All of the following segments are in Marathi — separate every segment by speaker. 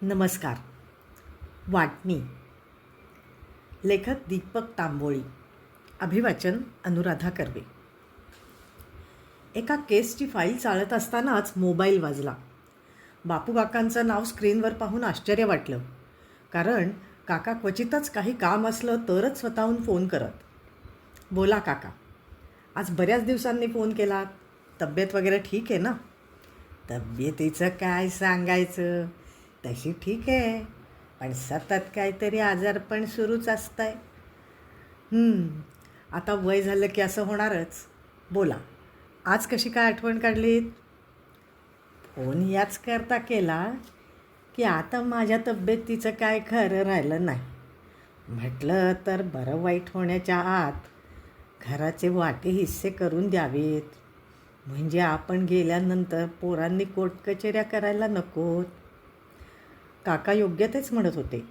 Speaker 1: नमस्कार. वाटणी. लेखक दीपक तांबोळी. अभिवाचन अनुराधा कर्वे. एका केसची फाईल चालत असतानाच मोबाईल वाजला. बापू काकांचं नाव स्क्रीनवर पाहून आश्चर्य वाटलं, कारण काका क्वचितच काही काम असलं तरच स्वतःहून फोन करत. बोला काका, आज बऱ्याच दिवसांनी फोन केलात. तब्येत वगैरे ठीक आहे ना? तब्येतीचं काय सांगायचं, तशी ठीक आहे, पण सतत काहीतरी आजारपण सुरूच असतंय. आता वय झालं की असं होणारच. बोला, आज कशी काय आठवण काढलीत? फोन याच करता केला की आता माझ्या तब्येतीचं काय खरं राहिलं नाही. म्हटलं तर बरं वाईट होण्याच्या आत घराचे वाटे हिस्से करून द्यावेत, म्हणजे आपण गेल्यानंतर पोरांनी कोर्टकचेऱ्या करायला नकोत. काका योग्य तेच म्हणत होते.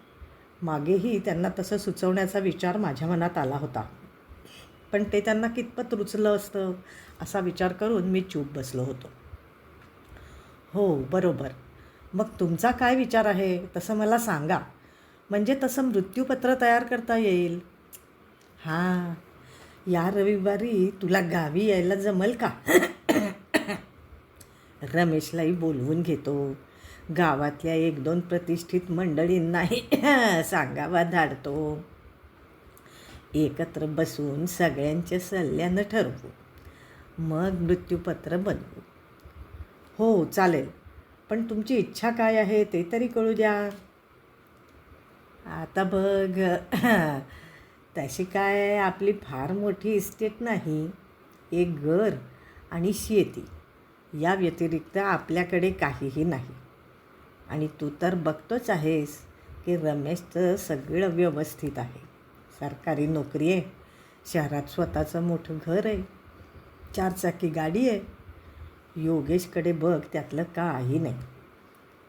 Speaker 1: मागेही त्यांना तसं सुचवण्याचा विचार माझ्या मनात आला होता, पण ते त्यांना कितपत रुचलं असतं असा विचार करून मी चूप बसलो होतो. हो, बरोबर. मग तुमचा काय विचार आहे तसं मला सांगा, म्हणजे तसं मृत्यूपत्र तयार करता येईल. हां, या रविवारी तुला गावी यायला जमल का? रमेशलाही बोलवून घेतो. गावातल्या 1-2 प्रतिष्ठित मंडळींनाही सांगावा धाडतो. एकत्र बसून सगळ्यांच्या सल्ल्यानं ठरवू, मग मृत्यूपत्र बनवू. हो, चालेल, पण तुमची इच्छा काय आहे ते तरी कळू द्या. आता बघ, तशी काय आपली फार मोठी इस्टेट नाही. एक घर आणि शेती, या व्यतिरिक्त आपल्याकडे काहीही नाही. आणि तू तर बघतोच आहेस की रमेशचं सगळं व्यवस्थित आहे. सरकारी नोकरी आहे, शहरात स्वतःचं मोठं घर आहे, 4 चाकी गाडी आहे. योगेशकडे बघ, त्यातलं काही नाही.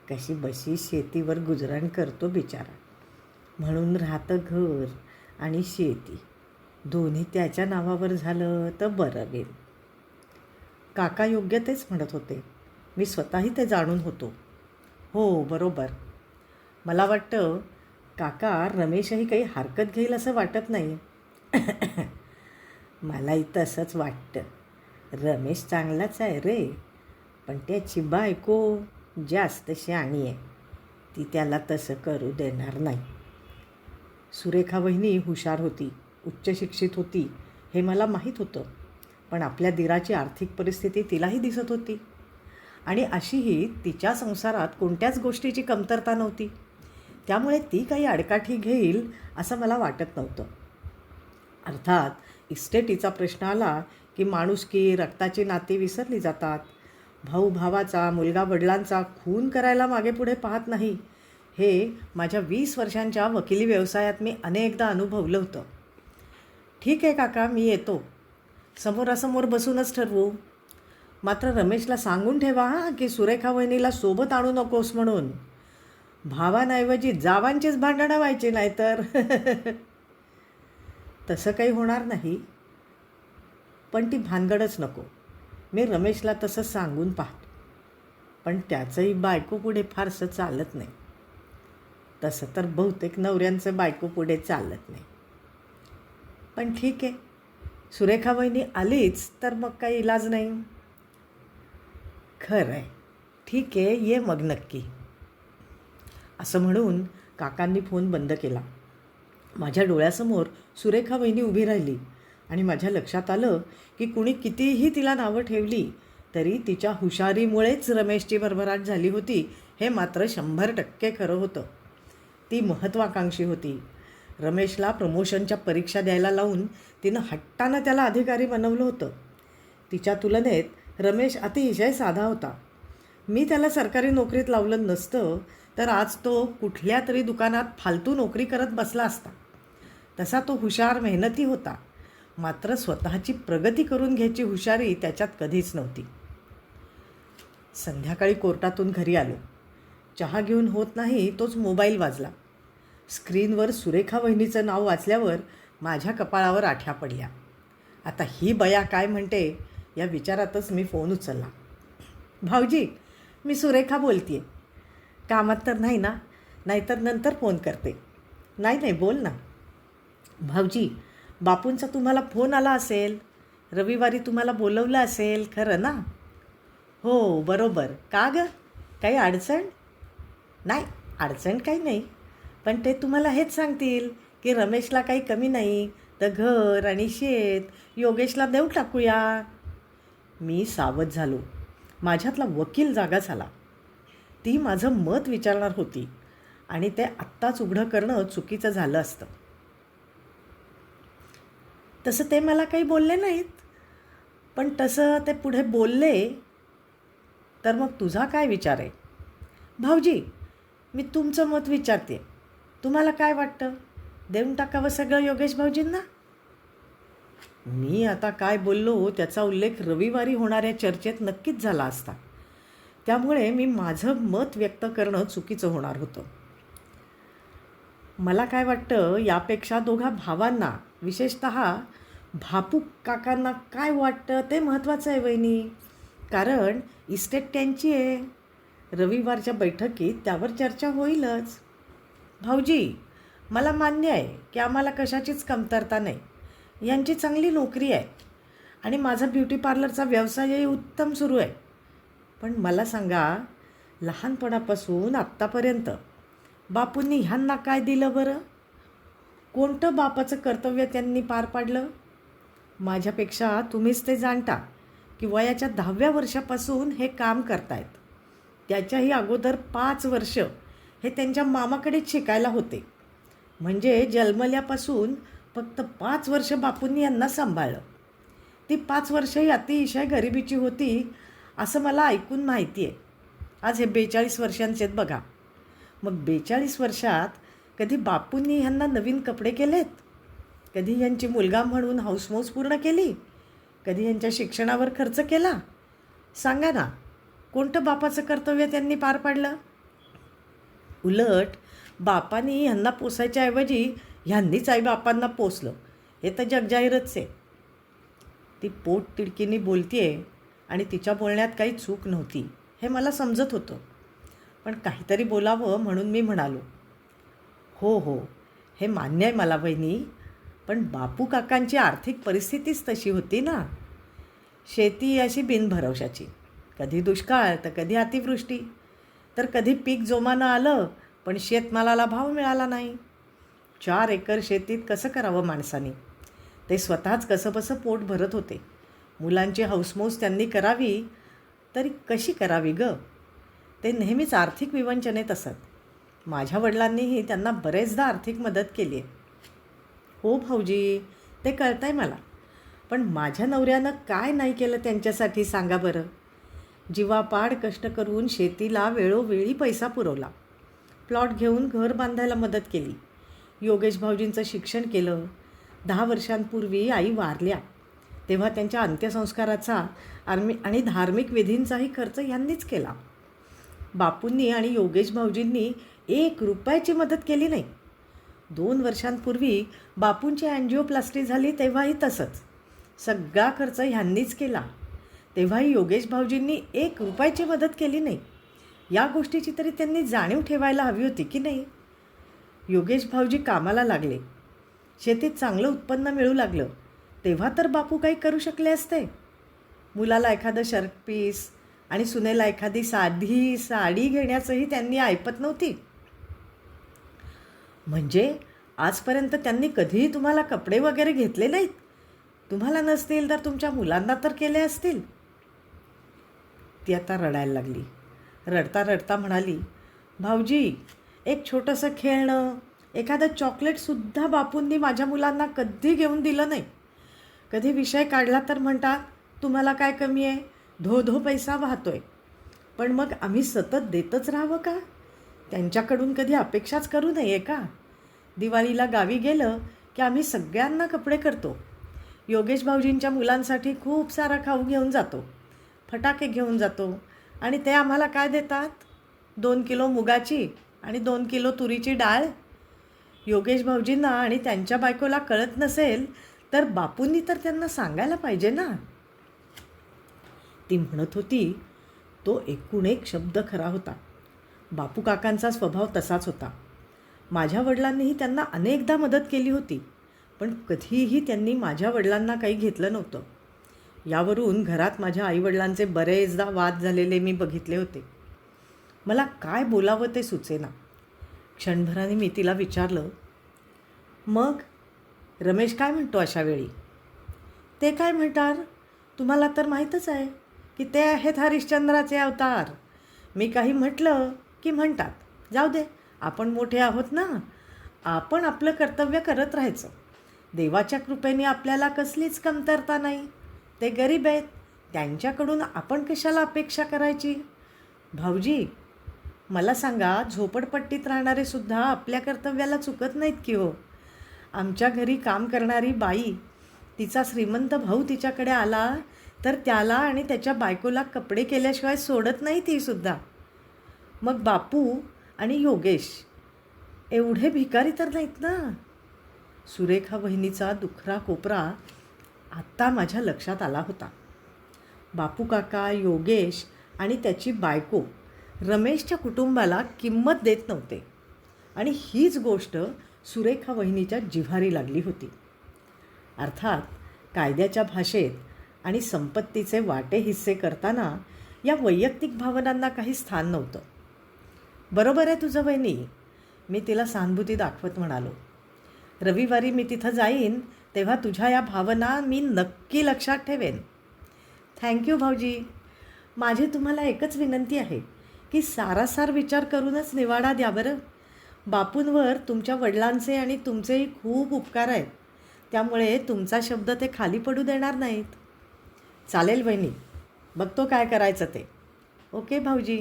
Speaker 1: कशी बशी शेतीवर गुजरण करतो बिचारा. म्हणून राहतं घर आणि शेती, दोन्ही त्याच्या नावावर झालं तर बरं होईल. काका योग्य तेच म्हणत होते. मी स्वतःही ते जाणून होतो. हो, बरोबर. मला वाटतं काका, रमेशही काही हरकत घेईल असं वाटत नाही. मलाही तसंच वाटतं. रमेश चांगलाच आहे रे, पण त्याची बायको जास्त शहाणी आहे. ती त्याला तसं करू देणार नाही. सुरेखा वहिनी हुशार होती, उच्च शिक्षित होती, हे मला माहीत होतं. पण आपल्या दिराची आर्थिक परिस्थिती तिलाही दिसत होती, आणि अशीही तिच्या संसारात कोणत्याच गोष्टीची कमतरता नव्हती. त्यामुळे ती काही आडकाठी घेईल असं मला वाटत नव्हतं. अर्थात इस्टेटीचा प्रश्न आला की माणुसकी, रक्ताची नाती विसरली जातात. भाऊ भावाचा, मुलगा वडिलांचा खून करायला मागे पुढे पाहत नाही, हे माझ्या 20 वर्षांच्या वकिली व्यवसायात मी अनेकदा अनुभवलं होतं. ठीक आहे काका, मी येतो. समोरासमोर बसूनच ठरवू. मात्र रमेशला सांगून ठेवा की सुरेखा वहिनीला सोबत आणू नकोस म्हणून. भावांऐवजी जावांचीच भांडणं व्हायची नाही तर. तसं काही होणार नाही, पण ती भानगडच नको. मी रमेशला तसं सांगून पाहतो, पण त्याचंही बायको पुढे फारसं चालत नाही. तसं तर बहुतेक नवऱ्यांचं बायको पुढे चालत नाही. पण ठीक आहे, सुरेखा वहिनी आलीच तर मग काही इलाज नाही. खरं आहे, ठीक आहे, ये मग नक्की. असं म्हणून काकांनी फोन बंद केला. माझ्या डोळ्यासमोर सुरेखा वहिनी उभी राहिली, आणि माझ्या लक्षात आलं की कुणी कितीही तिला नावं ठेवली तरी तिच्या हुशारीमुळेच रमेशची भरभराट झाली होती, हे मात्र 100% खरं होतं. ती महत्त्वाकांक्षी होती. रमेशला प्रमोशनच्या परीक्षा द्यायला लावून तिनं हट्टानं त्याला अधिकारी बनवलं होतं. तिच्या तुलनेत रमेश अतिशय साधा होता. मी त्याला सरकारी नोकरीत लावलं नसतं तर आज तो कुठल्या तरी दुकानात फालतू नोकरी करत बसला असता. तसा तो हुशार, मेहनती होता, मात्र स्वतःची प्रगती करून घ्यायची हुशारी त्याच्यात कधीच नव्हती. संध्याकाळी कोर्टातून घरी आलो. चहा घेऊन होत नाही तोच मोबाईल वाजला. स्क्रीनवर सुरेखा वहिनीचं नाव वाचल्यावर माझ्या कपाळावर आठ्या पडल्या. आता ही बया काय म्हणते या विचारातच मी फोन उचलला. भाऊजी, मी सुरेखा बोलते आहे. कामात तर नाही ना? नाहीतर नंतर फोन करते. नाही बोल ना. भाऊजी, बापूंचा तुम्हाला फोन आला असेल. रविवारी तुम्हाला बोलवलं असेल, खरं ना? हो, बरोबर. का गं? काही अडचण? नाही, अडचण काही नाही. पण ते तुम्हाला हेच सांगतील की रमेशला काही कमी नाही, तर घर आणि शेत योगेशला देऊ टाकूया. मी सावध झालो. माझ्यातला वकील जागा झाला. ती माझं मत विचारणार होती आणि ते आत्ताच उघडं करणं चुकीचं झालं असतं. तसं ते मला काही बोलले नाहीत, पण तसं ते पुढे बोलले. तर मग तुझा काय विचार आहे? भाऊजी, मी तुमचं मत विचारते. तुम्हाला काय वाटतं? देऊन टाकावं सगळं योगेश भाऊजींना? मी आता काय बोललो त्याचा उल्लेख रविवारी होणाऱ्या चर्चेत नक्कीच झाला असता. त्यामुळे मी माझं मत व्यक्त करणं चुकीचं होणार होतं. मला काय वाटतं, यापेक्षा दोघा भावांना, विशेषतः भापू काकांना काय वाटतं ते महत्त्वाचं आहे वहिनी. कारण इस्टेट त्यांची आहे. रविवारच्या बैठकीत त्यावर चर्चा होईलच. भाऊजी, मला मान्य आहे की आम्हाला कशाचीच कमतरता नाही. यांची चांगली नोकरी आहे आणि माझा ब्युटी पार्लरचा व्यवसायही उत्तम सुरू आहे. पण मला सांगा, लहानपणापासून आत्तापर्यंत बापूंनी ह्यांना काय दिलं बरं? कोणतं बापाचं कर्तव्य त्यांनी पार पाडलं? माझ्यापेक्षा तुम्हीच ते जाणता की वयाच्या 10व्या वर्षापासून हे काम करतायत. त्याच्याही अगोदर 5 वर्ष हे त्यांच्या मामाकडेच शिकायला होते. म्हणजे जन्मल्यापासून फक्त 5 वर्ष बापूंनी यांना सांभाळलं. ती 5 वर्षही अतिशय गरिबीची होती असं मला ऐकून माहिती आहे. आज हे 42 वर्षांचे आहेत बघा. मग 42 वर्षात कधी बापूंनी ह्यांना नवीन कपडे केलेत? कधी यांची मुलगा म्हणून हौसमौस पूर्ण केली? कधी यांच्या शिक्षणावर खर्च केला? सांगा ना, कोणतं बापाचं कर्तव्य त्यांनी पार पाडलं? उलट बापांनी ह्यांना पोसायच्याऐवजी ह्यांनीच आईबापांना पोसलं. हे तर जगजाहीरच आहे. ती पोट तिडकीनी बोलतीये आणि तिच्या बोलण्यात काही चूक नव्हती हे मला समजत होतं. पण काहीतरी बोलावं म्हणून मी म्हणालो, हो, हे मान्य आहे मला वहिनी. पण बापू काकांची आर्थिक परिस्थितीच तशी होती ना. शेती अशी बिनभरवशाची. कधी दुष्काळ तर कधी अतिवृष्टी, तर कधी पीक जोमानं आलं पण शेतमालाला भाव मिळाला नाही. 4 एकर शेतीत कसं करावं माणसाने? ते स्वतःच कसंबसं पोट भरत होते. मुलांची हौसमौस त्यांनी करावी तरी कशी करावी गं? ते नेहमीच आर्थिक विवंचनेत असत. माझ्या वडिलांनीही त्यांना बरेचदा आर्थिक मदत केली आहे. हो भाऊजी, ते कळतं आहे मला. पण माझ्या नवऱ्यानं काय नाही केलं त्यांच्यासाठी सांगा बरं. जीवापाड कष्ट करून शेतीला वेळोवेळी पैसा पुरवला. प्लॉट घेऊन घर बांधायला मदत केली. योगेश भाऊजींचं शिक्षण केलं. 10 वर्षांपूर्वी आई वारल्या तेव्हा त्यांच्या अंत्यसंस्काराचा आणि धार्मिक विधींचाही खर्च यांनीच केला. बापूंनी आणि योगेश भाऊजींनी 1 रुपयाची मदत केली नाही. 2 वर्षांपूर्वी बापूंची अँजिओप्लास्टी झाली तेव्हाही तसंच. सगळा खर्च ह्यांनीच केला. तेव्हाही योगेश भाऊजींनी 1 रुपयाची मदत केली नाही. या गोष्टीची तरी त्यांनी जाणीव ठेवायला हवी होती की नाही? योगेश भाऊजी कामाला लागले, शेतीत चांगलं उत्पन्न मिळू लागलं, तेव्हा तर बापू काही करू शकले असते. मुलाला एखादं शर्ट पीस आणि सुनेला एखादी साधी साडी घेण्याचंही त्यांनी ऐपत नव्हती. म्हणजे आजपर्यंत त्यांनी कधीही तुम्हाला कपडे वगैरे घेतले नाहीत? तुम्हाला नसतील तर तुमच्या मुलांना तर केले असतील. ती आता रडायला लागली. रडता रडता म्हणाली, भाऊजी, एक छोटंसं खेळणं, एखादं चॉकलेटसुद्धा बापूंनी माझ्या मुलांना कधी घेऊन दिलं नाही. कधी विषय काढला तर म्हणतात, तुम्हाला काय कमी आहे, धो पैसा वाहतोय. पण मग आम्ही सतत देतच राहावं का? त्यांच्याकडून कधी अपेक्षाच करू नये का? दिवाळीला गावी गेलं की आम्ही सगळ्यांना कपडे करतो. योगेश भाऊजींच्या मुलांसाठी खूप सारा खाऊ घेऊन जातो, फटाके घेऊन जातो आणि ते आम्हाला काय देतात? 2 किलो मुगाची आणि 2 किलो तुरीची डाळ. योगेश भाऊजींना आणि त्यांच्या बायकोला कळत नसेल तर बापूंनी तर त्यांना सांगायला पाहिजे ना. ती म्हणत होती तो एकूण एक शब्द खरा होता. बापू काकांचा स्वभाव तसाच होता. माझ्या वडिलांनीही त्यांना अनेकदा मदत केली होती, पण कधीही त्यांनी माझ्या वडिलांना काही घेतलं नव्हतं. यावरून घरात माझ्या आईवडिलांचे बरेचदा वाद झालेले मी बघितले होते. मला काय बोलावं ते सुचेना. क्षणभराने मी तिला विचारलं, मग रमेश काय म्हणतो अशा वेळी? ते काय म्हणणार? तुम्हाला तर माहीतच आहे की ते आहेत हरिश्चंद्राचे अवतार. मी काही म्हटलं की म्हणतात, जाऊ दे, आपण मोठे आहोत ना, आपण आपलं कर्तव्य करत राहायचं. देवाच्या कृपेने आपल्याला कसलीच कमतरता नाही. ते गरीब आहेत, त्यांच्याकडून आपण कशाला अपेक्षा करायची? भाऊजी, मला सांगा, झोपडपट्टीत राहणारे सुद्धा आपल्या कर्तव्याला चुकत नाहीत की हो. आमच्या घरी काम करणारी बाई, तिचा श्रीमंत भाऊ तिच्याकडे आला तर त्याला आणि त्याच्या बायकोला कपडे केल्याशिवाय सोडत नाही ती सुद्धा. मग बापू आणि योगेश एवढे भिकारी तर नाहीत ना. सुरेखा वहिनीचा दुखरा कोपरा आत्ता माझ्या लक्षात आला होता. बापू काका, योगेश आणि त्याची बायको रमेशच्या कुटुंबाला किंमत देत नव्हते आणि हीच गोष्ट सुरेखा वहिनीच्या जिव्हारी लागली होती. अर्थात कायद्याच्या भाषेत आणि संपत्तीचे वाटे हिस्से करताना या वैयक्तिक भावनांना काही स्थान नव्हतं. बरोबर आहे तुझं वहिनी, मी तिला सहानुभूती दाखवत म्हणालो. रविवारी मी तिथं जाईन तेव्हा तुझ्या या भावना मी नक्की लक्षात ठेवेन. थँक्यू भाऊजी. माझी तुम्हाला एकच विनंती आहे की सारासार विचार करूनच निवाडा द्या बरं. बापूंवर तुमच्या वडिलांचे आणि तुमचेही खूप उपकार आहेत, त्यामुळे तुमचा शब्द ते खाली पडू देणार नाहीत. चालेल वहिनी, बघतो काय करायचं ते. ओके भाऊजी.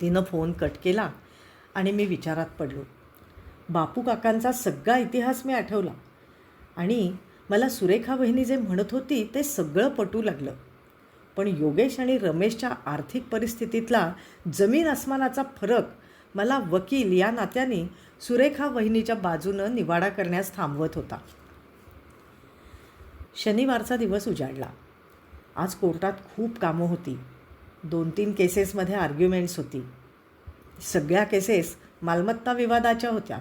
Speaker 1: तिनं फोन कट केला आणि मी विचारात पडलो. बापू काकांचा सगळा इतिहास मी आठवला आणि मला सुरेखा वहिनी जे म्हणत होती ते सगळं पटू लागलं. पण योगेश आणि रमेशच्या आर्थिक परिस्थितीतला जमीन आसमानाचा फरक मला वकील या नात्याने सुरेखा वहिनीच्या बाजूनं निवाडा करण्यास थांबवत होता. शनिवारचा दिवस उजाडला. आज कोर्टात खूप कामं होती. 2-3 केसेसमध्ये आर्ग्युमेंट्स होती. सगळ्या केसेस मालमत्ता विवादाच्या होत्या.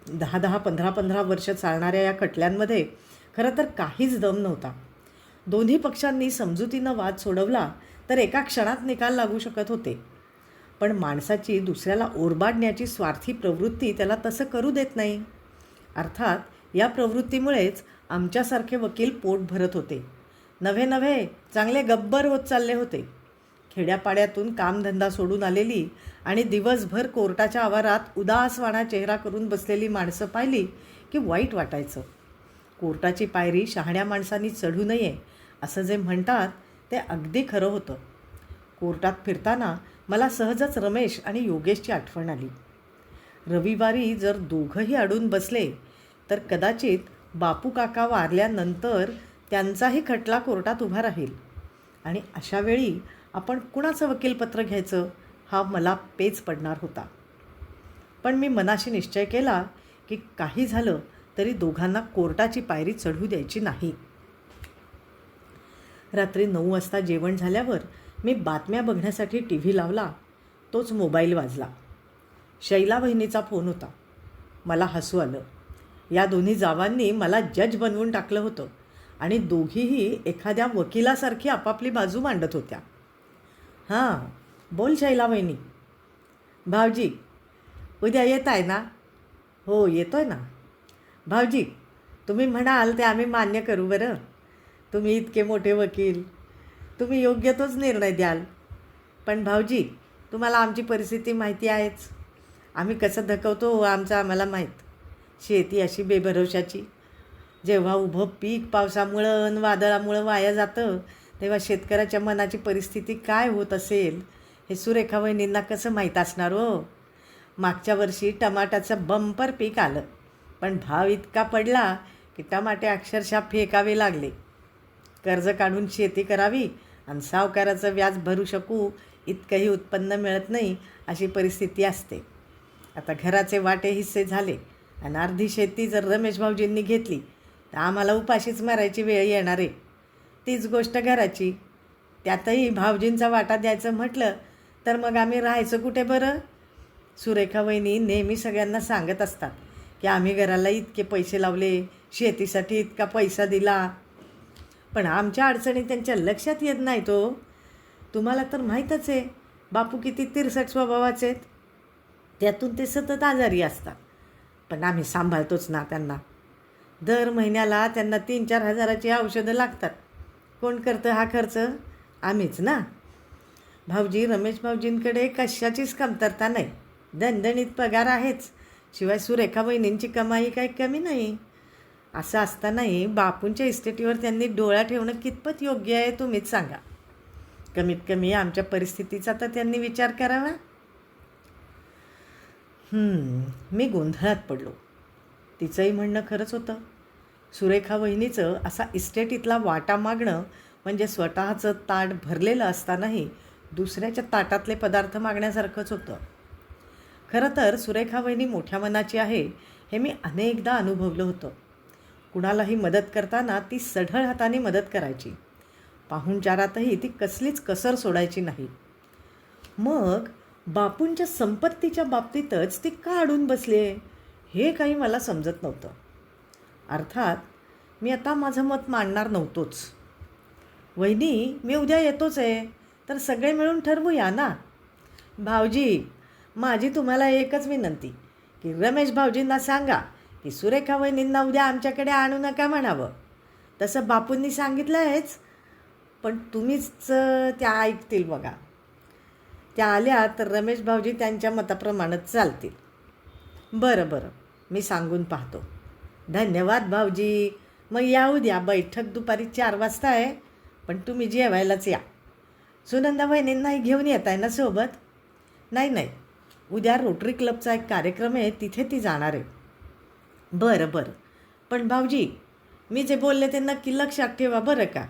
Speaker 1: 10-10, 15-15 वर्ष चालणाऱ्या या खटल्यांमध्ये खरं तर काहीच दम नव्हता. दोन्ही पक्षांनी समजुतीनं वाद सोडवला तर एका क्षणात निकाल लागू शकत होते. पण माणसाची दुसऱ्याला ओरबाडण्याची स्वार्थी प्रवृत्ती त्याला तसं करू देत नाही. अर्थात या प्रवृत्तीमुळेच आमच्यासारखे वकील पोट भरत होते. नव्हे चांगले गब्बर होत चालले होते. खेड्यापाड्यातून कामधंदा सोडून आलेली आणि दिवसभर कोर्टाच्या आवारात उदासवाणा चेहरा करून बसलेली माणसं पाहिली की वाईट वाटायचं. कोर्टाची पायरी शहाण्या माणसांनी चढू नये असं जे म्हणतात ते अगदी खरं होतं. कोर्टात फिरताना मला सहजच रमेश आणि योगेशची आठवण आली. रविवारी जर दोघंही अडून बसले तर कदाचित बापू काका वारल्यानंतर त्यांचाही खटला कोर्टात उभा राहील आणि अशावेळी आपण कुणाचं वकीलपत्र घ्यायचं हा मला पेच पडणार होता. पण मी मनाशी निश्चय केला की काही झालं तरी दोघांना कोर्टाची पायरी चढू द्यायची नाही. रात्री 9 वाजता जेवण झाल्यावर मी बातम्या बघण्यासाठी TV लावला. तोच मोबाईल वाजला. शैला वहिनीचा फोन होता. मला हसू आलं. या दोन्ही जावांनी मला जज बनवून टाकलं होतं आणि दोघीही एखाद्या वकिलासारखी आपापली बाजू मांडत होत्या. हां, बोल शैला वहिनी. भाऊजी, उद्या येत आहे ना? हो, येतो आहे ना. भाऊजी, तुम्ही म्हणाल ते आम्ही मान्य करू बरं. तुम्ही इतके मोठे वकील, तुम्ही योग्य तोच निर्णय द्याल. पण भाऊजी, तुम्हाला आमची परिस्थिती माहिती आहेच. आम्ही कसं धकवतो आमचं आम्हाला माहीत. शेती अशी बेभरवशाची. जेव्हा उभं पीक पावसामुळं आणि वादळामुळं वाया जातं तेव्हा शेतकऱ्याच्या मनाची परिस्थिती काय होत असेल हे सुरेखा वहिनींना कसं माहीत असणार हो. मागच्या वर्षी टमाट्याचं बंपर पीक आलं, पण भाव इतका पडला की टमाटे अक्षरशः फेकावे लागले. कर्ज काढून शेती करावी आणि सावकाराचं व्याज भरू शकू इतकंही उत्पन्न मिळत नाही अशी परिस्थिती असते. आता घराचे वाटे हिस्से झाले आणि अर्धी शेती जर रमेश भाऊजींनी घेतली तर आम्हाला उपाशीच मरायची वेळ येणार आहे. तीच गोष्ट घराची. त्यातही भाऊजींचा वाटा द्यायचं म्हटलं तर मग आम्ही राहायचं कुठे बरं? सुरेखा वहिनी नेहमी सगळ्यांना सांगत असतात की आम्ही घराला इतके पैसे लावले, शेतीसाठी इतका पैसा दिला, पण आमच्या अडचणी त्यांच्या लक्षात येत नाही तो. तुम्हाला तर माहीतच आहे बापू किती तिरसट स्वभावाचे आहेत. त्यातून ते सतत आजारी असतात, पण आम्ही सांभाळतोच ना त्यांना. दर महिन्याला त्यांना 3-4 हजाराची औषधं लागतात. कोण करतं हा खर्च? आम्हीच ना. भाऊजी, रमेश भाऊजींकडे कशाचीच कमतरता नाही. दणदणीत पगार आहेच. शिवाय सुरेखा वहिनींची कमाई काही कमी नाही. असं असतानाही बापूंच्या इस्टेटीवर त्यांनी डोळा ठेवणं कितपत योग्य आहे तुम्हीच सांगा. कमीत कमी आमच्या परिस्थितीचा तर त्यांनी विचार करावा. मी गोंधळात पडलो. तिचंही म्हणणं खरंच होतं. सुरेखा वहिनीचं असा इस्टेटीतला वाटा मागणं म्हणजे स्वतःचं ताट भरलेलं असतानाही दुसऱ्याच्या ताटातले पदार्थ मागण्यासारखंच होतं. खरं तर सुरेखा वहिनी मोठ्या मनाची आहे हे मी अनेकदा अनुभवलं होतं. कुणालाही मदत करताना ती सढळ हाताने मदत करायची. पाहुणचारातही ती कसलीच कसर सोडायची नाही. मग बापूंच्या संपत्तीच्या बाबतीतच ती का अडून बसली आहे हे काही मला समजत नव्हतं. अर्थात मी आता माझं मत मांडणार नव्हतोच. वहिनी, मी उद्या येतोच आहे, तर सगळे मिळून ठरवूया ना. भाऊजी, माझी तुम्हाला एकच विनंती की रमेश भाऊजींना सांगा की सुरेखा वहिनींना उद्या आमच्याकडे आणू नका म्हणावं. तसं बापूंनी सांगितलं आहेच, पण तुम्हीच त्या ऐकतील बघा. त्या आल्या तर रमेश भाऊजी त्यांच्या मताप्रमाणेच चालतील. बरं, मी सांगून पाहतो. धन्यवाद भाऊजी. मग या उद्या. बैठक दुपारी 4 वाजता आहे, पण तुम्ही जेवायलाच या. सुनंदा वहिनींनाही घेऊन येत आहे ना सोबत? नाही, उद्या रोटरी क्लबचा एक कार्यक्रम आहे, तिथे ती जाणार आहे. बरं, पण भाऊजी, मी जे बोलले ते नक्की लक्षात ठेवा बरं का?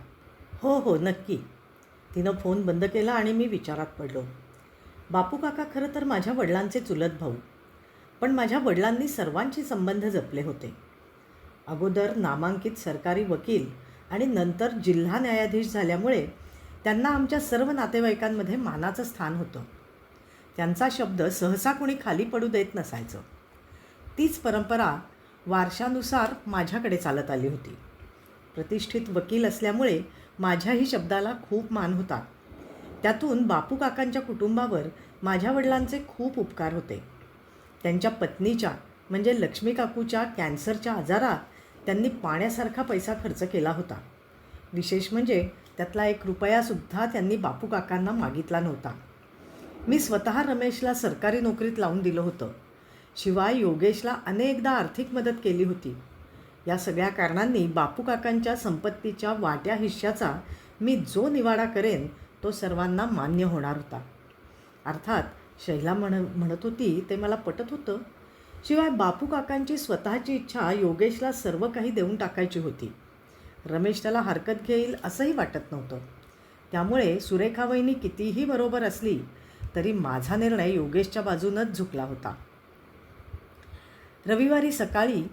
Speaker 1: हो, नक्की. तिनं फोन बंद केला आणि मी विचारात पडलो. बापू काका खरं तर माझ्या वडिलांचे चुलत भाऊ, पण माझ्या वडिलांनी सर्वांशी संबंध जपले होते. अगोदर नामांकित सरकारी वकील आणि नंतर जिल्हा न्यायाधीश झाल्यामुळे त्यांना आमच्या सर्व नातेवाईकांमध्ये मानाचं स्थान होतं. त्यांचा शब्द सहसा कोणी खाली पडू देत नसायचं. तीच परंपरा वारशानुसार माझ्याकडे चालत आली होती. प्रतिष्ठित वकील असल्यामुळे माझ्याही शब्दाला खूप मान होता. त्यातून बापू काकांच्या कुटुंबावर माझ्या वडिलांचे खूप उपकार होते. त्यांच्या पत्नीच्या म्हणजे लक्ष्मी काकूच्या कॅन्सरच्या आजारात त्यांनी पाण्यासारखा पैसा खर्च केला होता. विशेष म्हणजे त्यातला 1 रुपयासुद्धा त्यांनी बापू काकांना मागितला नव्हता. मी स्वतः रमेशला सरकारी नोकरीत लावून दिलं होतं. शिवाय योगेशला अनेकदा आर्थिक मदत केली होती. या सगळ्या कारणांनी बापू काकांच्या संपत्तीच्या वाट्या हिश्श्याचा मी जो निवाडा करेन तो सर्वांना मान्य होणार होता. अर्थात शैला म्हणत होती ते मला पटत होतं. शिवाय बापू काकांची स्वतःची इच्छा योगेशला सर्व काही देऊन टाकायची होती. रमेश त्याला हरकत घेईल असंही वाटत नव्हतं. त्यामुळे सुरेखा वहिनी कितीही बरोबर असली तरी माझा निर्णय योगेशच्या बाजूनच झुकला होता. रविवारी सकाळी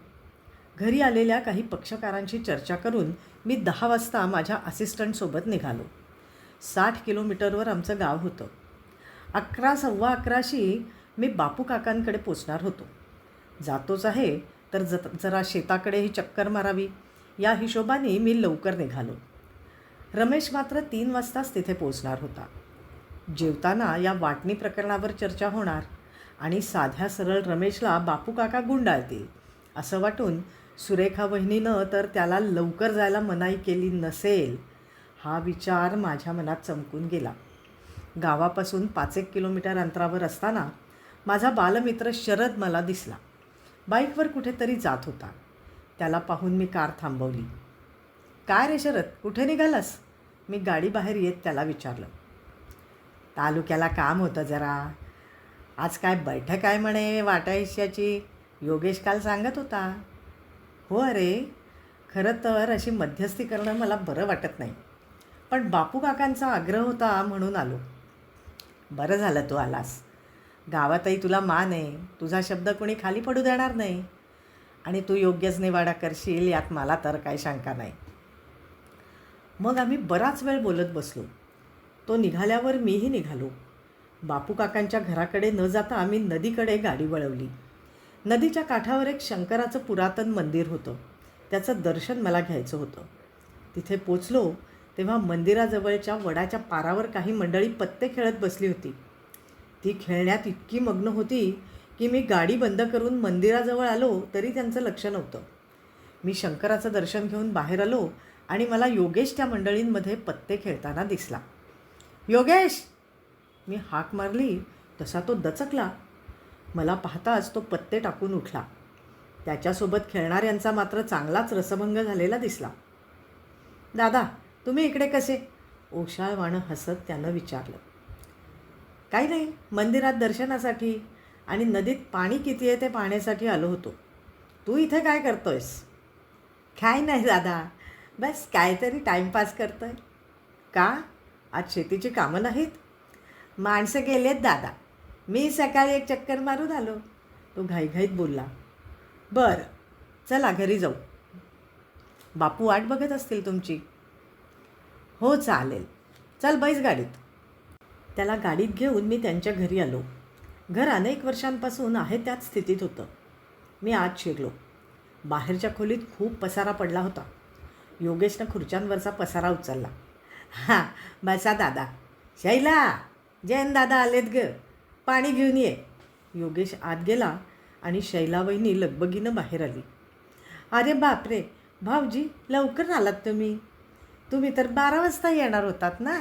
Speaker 1: घरी आलेल्या काही पक्षकारांशी चर्चा करून मी 10 वाजता माझ्या असिस्टंटसोबत निघालो. 60 किलोमीटरवर आमचं गाव होतं. 11:15 मी बापू काकांकडे पोचणार होतो. जातोच आहे तर जरा शेताकडेही चक्कर मारावी या हिशोबाने मी लवकर निघालो. रमेश मात्र 3 वाजताच तिथे पोचणार होता. जेवताना या वाटणी प्रकरणावर चर्चा होणार आणि साध्या सरळ रमेशला बापू काका गुंडाळतील असं वाटून सुरेखा वहिनीनं तर त्याला लवकर जायला मनाई केली नसेल हा विचार माझ्या मनात चमकून गेला. गावापासून 5-1 किलोमीटर अंतरावर असताना माझा बालमित्र शरद मला दिसला. बाईकवर कुठेतरी जात होता. त्याला पाहून मी कार थांबवली. काय रे शरद, कुठे निघालास? मी गाडी बाहेर येत त्याला विचारलं. तालुक्याला काम होतं जरा. आज काय बैठक आहे म्हणे वाटा हिश्श्याची, योगेश काल सांगत होता. हो अरे, खरं तर अशी मध्यस्थी करणं मला बरं वाटत नाही, पण बापू काकांचा आग्रह होता म्हणून आलो. बरं झालं तू आलास. गावातही तुला मान आहे. तुझा शब्द कोणी खाली पडू देणार नाही आणि तू योग्यच निवाडा करशील यात मला तर काही शंका नाही. मग आम्ही बराच वेळ बोलत बसलो. तो निघाल्यावर मीही निघालो. बापू काकांच्या घराकडे न जाता मी नदीकडे गाडी वळवली. नदीच्या काठावर एक शंकराचं पुरातन मंदिर होतं. त्याचं दर्शन मला घ्यायचं होतं. तिथे पोचलो तेव्हा मंदिराजवळच्या वडाच्या पारावर काही मंडळी पत्ते खेळत बसली होती. ती खेळण्यात इतकी मग्न होती की मी गाडी बंद करून मंदिराजवळ आलो तरी त्यांचं लक्ष नव्हतं. मी शंकराचं दर्शन घेऊन बाहेर आलो आणि मला योगेश त्या मंडळींमध्ये पत्ते खेळताना दिसला. योगेश! मी हाक मारली तसा तो दचकला. मला पाहताच तो पत्ते टाकून उठला. त्याच्यासोबत खेळणाऱ्यांचा मात्र चांगलाच रसभंग झालेला दिसला. दादा, तुम्ही इकडे कसे? ओशाळवाणं हसत त्यानं विचारलं. काही नाही, मंदिरात दर्शनासाठी आणि नदीत पाणी किती आहे ते पाहण्यासाठी आलो होतो. तू इथे काय करतोयस? काय नाही दादा, बस काहीतरी टाईमपास करतोय. का? आज शेतीची कामं नाहीत? माणसं गेलेत दादा, मी सकाळी एक चक्कर मारून आलो. तो घाईघाईत बोलला. बरं, चला घरी जाऊ. बापू वाट बघत असतील तुमची. हो चालेल, चल बैस गाडीत. त्याला गाडीत घेऊन मी त्यांच्या घरी आलो. घर अनेक वर्षांपासून आहे त्याच स्थितीत होतं. मी आत शिरलो. बाहेरच्या खोलीत खूप पसारा पडला होता. योगेशनं खुर्च्यांवरचा पसारा उचलला. हां, बसा दादा. शैला, जैन दादा आलेत ग, पाणी घेऊन ये. योगेश आत गेला आणि शैलावहिनी लगबगीनं बाहेर आली. अरे बापरे, भाऊजी लवकर आलात तुम्ही. तुम्ही तर 12 वाजता येणार होतात ना.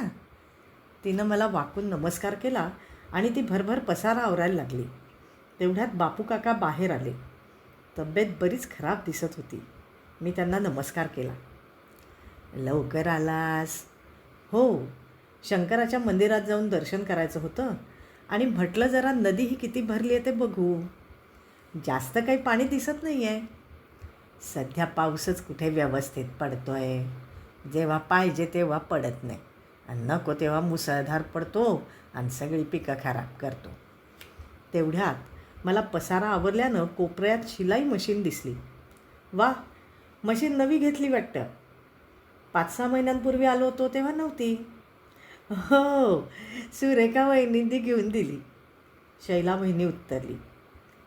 Speaker 1: तिनं मला वाकून नमस्कार केला आणि ती भरभर पसारा आवरायला लागली. तेवढ्यात बापू काका बाहेर आले. तब्येत बरीच खराब दिसत होती. मी त्यांना नमस्कार केला. लवकर आलास? हो, शंकराच्या मंदिरात जाऊन दर्शन करायचं होतं आणि म्हटलं जरा नदी ही किती भरली आहे ते बघू. जास्त काही पाणी दिसत नाही आहे. सध्या पाऊसच कुठे व्यवस्थित पडतो आहे. जेव्हा पाहिजे तेव्हा पडत नाही आणि नको तेव्हा मुसळधार पडतो आणि सगळी पिकं खराब करतो. तेवढ्यात मला पसारा आवरल्यानं कोपऱ्यात शिलाई मशीन दिसली. वा, मशीन नवी घेतली वाटतं. 5-6 महिन्यांपूर्वी आलो होतो तेव्हा नव्हती. हो, सुरेखा वहिनींनी घेऊन दिली. शैला वहिनी उत्तरली.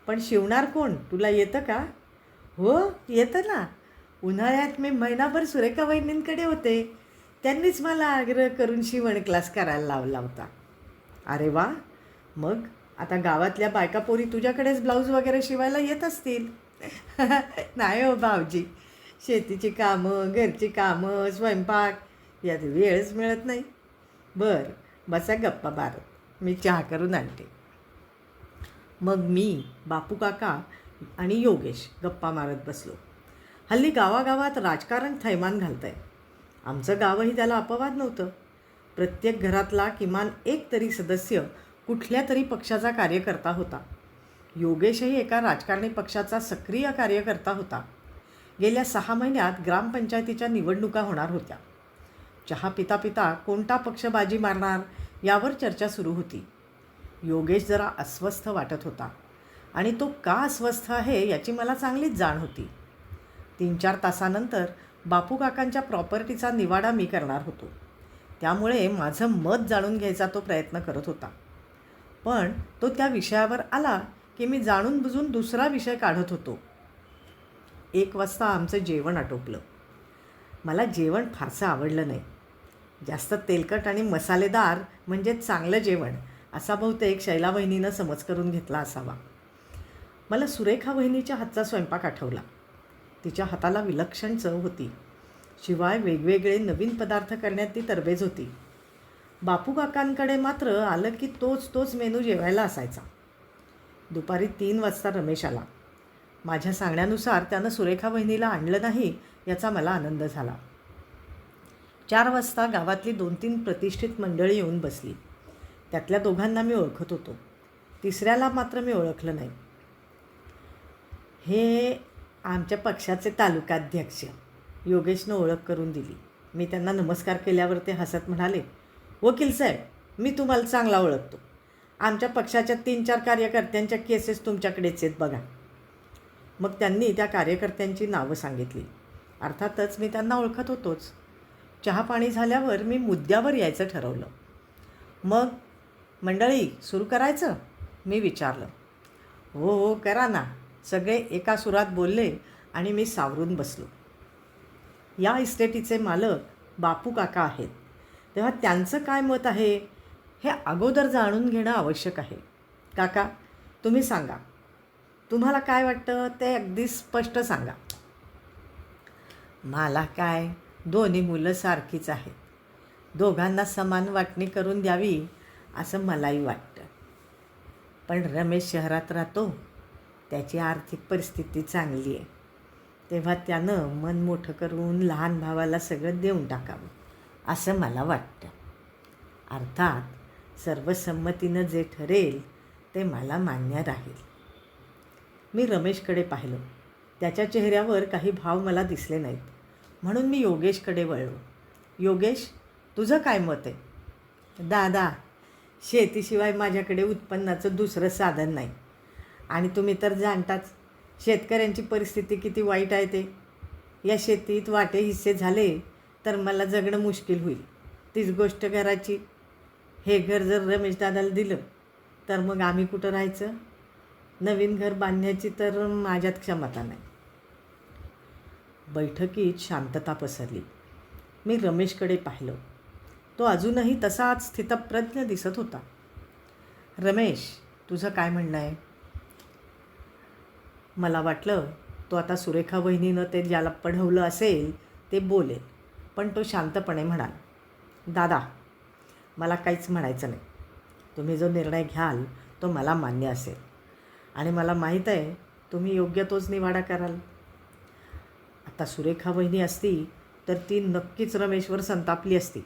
Speaker 1: पण शिवणार कोण? तुला येतं का? हो, येतं ना. उन्हाळ्यात मी महिनाभर सुरेखा वहिनींकडे होते. त्यांनीच मला आग्रह करून शिवण क्लास करायला लावला होता. अरे वा, मग आता गावातल्या बायका पोरी तुझ्याकडेच ब्लाऊज वगैरे शिवायला येत असतील. नाही हो भाऊजी, शेतीची कामं, घरची कामं, स्वयंपाक यात वेळच मिळत नाही. बरं, बसा गप्पा मारत, मी चहा करून आणते. मग मी, बापू काका आणि योगेश गप्पा मारत बसलो. हल्ली गावागावात राजकारण थैमान घालतं आहे. आमचं गावही त्याला अपवाद नव्हतं. प्रत्येक घरातला किमान एक तरी सदस्य कुठल्या तरी पक्षाचा कार्यकर्ता होता. योगेशही एका राजकारणी पक्षाचा सक्रिय कार्यकर्ता होता. गेल्या 6 महिन्यात ग्रामपंचायतीच्या निवडणुका होणार होत्या. चहा पिता पिता कोणता पक्ष बाजी मारणार यावर चर्चा सुरू होती. योगेश जरा अस्वस्थ वाटत होता आणि तो का अस्वस्थ आहे याची मला चांगलीच जाण होती. 3-4 तासानंतर बापू काकांच्या प्रॉपर्टीचा निवाडा मी करणार होतो. त्यामुळे माझं मत जाणून घ्यायचा तो प्रयत्न करत होता. पण तो त्या विषयावर आला की मी जाणून बुजून दुसरा विषय काढत होतो. 1 वाजता आमचं जेवण आटोपलं. मला जेवण फारसं आवडलं नाही. जास्त तेलकट आणि मसालेदार म्हणजे चांगलं जेवण असा बहुतेक शैला वहिनीनं समज करून घेतला असावा. मला सुरेखा वहिनीच्या हातचा स्वयंपाक आठवला. तिच्या हाताला विलक्षण चव होती. शिवाय वेगवेगळे नवीन पदार्थ करण्यात ती तरबेज होती. बापू काकांकडे मात्र आलं की तोच मेनू जेवायला असायचा. दुपारी 3 वाजता रमेश आला. माझ्या सांगण्यानुसार त्यानं सुरेखा वहिनीला आणलं नाही याचा मला आनंद झाला. 4 वाजता गावातली 2-3 प्रतिष्ठित मंडळी येऊन बसली. त्यातल्या 2घांना मी ओळखत होतो. 3ऱ्याला मात्र मी ओळखलं नाही. हे आमच्या पक्षाचे तालुकाध्यक्ष, योगेशनं ओळख करून दिली. मी त्यांना नमस्कार केल्यावर ते हसत म्हणाले, वकील साहेब, मी तुम्हाला चांगला ओळखतो. आमच्या पक्षाच्या 3-4 कार्यकर्त्यांच्या केसेस तुमच्याकडेच आहेत बघा. मग त्यांनी त्या कार्यकर्त्यांची नावं सांगितली. अर्थातच मी त्यांना ओळखत होतोच. चहापाणी झाल्यावर मी मुद्द्यावर यायचं ठरवलं. मग मंडळी सुरू करायचं, मी विचारलं. हो हो करा ना, सगळे एका सुरात बोलले आणि मी सावरून बसलो. या इस्टेटीचे मालक बापू काका आहेत, तेव्हा त्यांचं काय मत आहे हे अगोदर जाणून घेणं आवश्यक आहे. काका, तुम्ही सांगा, तुम्हाला काय वाटतं ते अगदी स्पष्ट सांगा. मला काय, दोन्ही मुलं सारखीच आहेत, दोघांना समान वाटणी करून द्यावी असं मलाही वाटतं. पण रमेश शहरात राहतो, त्याची आर्थिक परिस्थिती चांगली आहे, तेव्हा त्यानं मन मोठं करून लहान भावाला सगळं देऊन टाकावं असं मला वाटतं. अर्थात सर्वसंमतीनं जे ठरेल ते मला मान्य राहील. मी रमेशकडे पाहिलं. त्याच्या चेहऱ्यावर काही भाव मला दिसले नाहीत, म्हणून मी योगेशकडे वळलो. योगेश, तुझं काय मत आहे? दादा, शेतीशिवाय माझ्याकडे उत्पन्नाचं दुसरं साधन नाही, आणि तुम्ही तर जाणताच शेतकऱ्यांची परिस्थिती किती वाईट आहे ते. या शेतीत वाटे हिस्से झाले तर मला जगणं मुश्किल होईल. तीच गोष्ट घराची, हे घर जर रमेश दादाला दिलं तर मग आम्ही कुठं राहायचं? नवीन घर बांधण्याची तर माझ्यात क्षमता नाही. बैठकीत शांतता पसरली. मी रमेशकडे पाहिलं. तो अजूनही तसाच स्थितप्रज्ञ दिसत होता. रमेश, तुझं काय म्हणणं आहे? मला वाटलं तो आता सुरेखा वहिनीनं ते ज्याला पढवलं असेल ते बोलेल, पण तो शांतपणे म्हणाला, दादा, मला काहीच म्हणायचं नाही. तुम्ही जो निर्णय घ्याल तो मला मान्य असेल, आणि मला माहीत आहे तुम्ही योग्य तोच निवाडा कराल. आता सुरेखा वहिनी असती तर ती नक्कीच रमेशवर संतापली असती.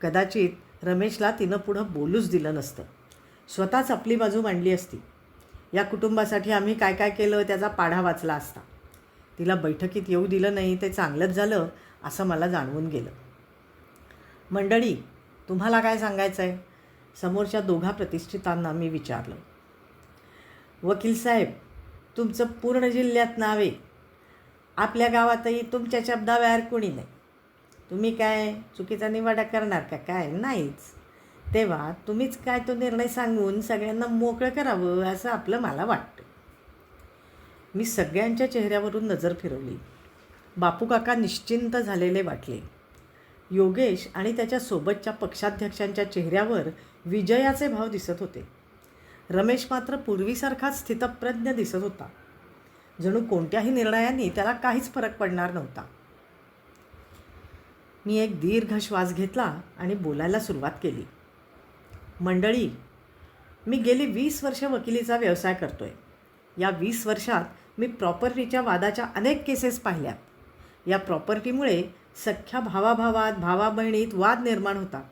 Speaker 1: कदाचित रमेशला तिनं पुढं बोलूच दिलं नसतं, स्वतःच आपली बाजू मांडली असती. या कुटुंबासाठी आम्ही काय काय केलं त्याचा पाढा वाचला असता. तिला बैठकीत येऊ दिलं नाही ते चांगलंच झालं असं मला जाणवून गेलं. मंडळी, तुम्हाला काय सांगायचं आहे? समोरच्या दोघा प्रतिष्ठितांना मी विचारलं. वकील साहेब, तुमचं पूर्ण जिल्ह्यात नाव आहे, आपल्या गावातही तुमच्या शब्दाबाहेर कोणी नाही. तुम्ही काय चुकीचा निवाडा करणार का? काय नाहीच. तेव्हा तुम्हीच काय तो निर्णय सांगून सगळ्यांना मोकळं करावं असं आपलं मला वाटतं. मी सगळ्यांच्या चेहऱ्यावरून नजर फिरवली. बापू काका निश्चिंत झालेले वाटले. योगेश आणि त्याच्या सोबतच्या पक्षाध्यक्षांच्या चेहऱ्यावर विजयाचे भाव दिसत होते. रमेश मात्र पूर्वीसारखाच स्थितप्रज्ञ दिसत होता. जणू कोणत्याही निर्णयाने त्याला काहीच फरक पडणार नव्हता. मी एक दीर्घ श्वास घेतला आणि बोलायला सुरुवात केली. मंडळी, मी गेली 20 वर्ष वकिलीचा व्यवसाय करतोय. या 20 वर्षात मी प्रॉपर्टीच्या वादाच्या अनेक केसेस पाहिल्यात. या प्रॉपर्टीमुळे सख्ख्या भावाभावात, भावाबहिणीत वाद निर्माण होतात.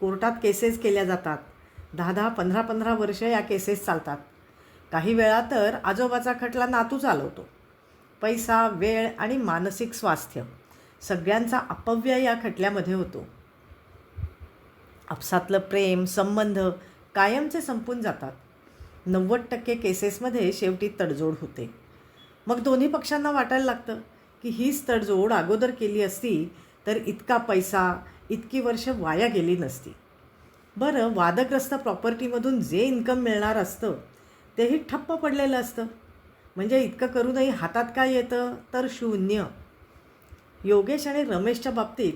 Speaker 1: कोर्टात केसेस केल्या जातात. 10-10, 15-15 वर्ष या केसेस चालतात. काही वेळा तर आजोबाचा खटला नातू चालवतो. पैसा, वेळ आणि मानसिक स्वास्थ्य सगळ्यांचा अपव्यय या खटल्यामध्ये होतो. आपसातलं प्रेम, संबंध कायमचे संपून जातात. 90% केसेसमध्ये शेवटी तडजोड होते. मग दोन्ही पक्षांना वाटायला लागतं की हीच तडजोड अगोदर केली असती तर इतका पैसा, इतकी वर्ष वाया गेली नसती. बरं, वादग्रस्त प्रॉपर्टीमधून जे इन्कम मिळणार असतं तेही ठप्प पडलेलं असतं. म्हणजे इतकं करूनही हातात काय येतं तर शून्य. योगेश आणि रमेशच्या बाबतीत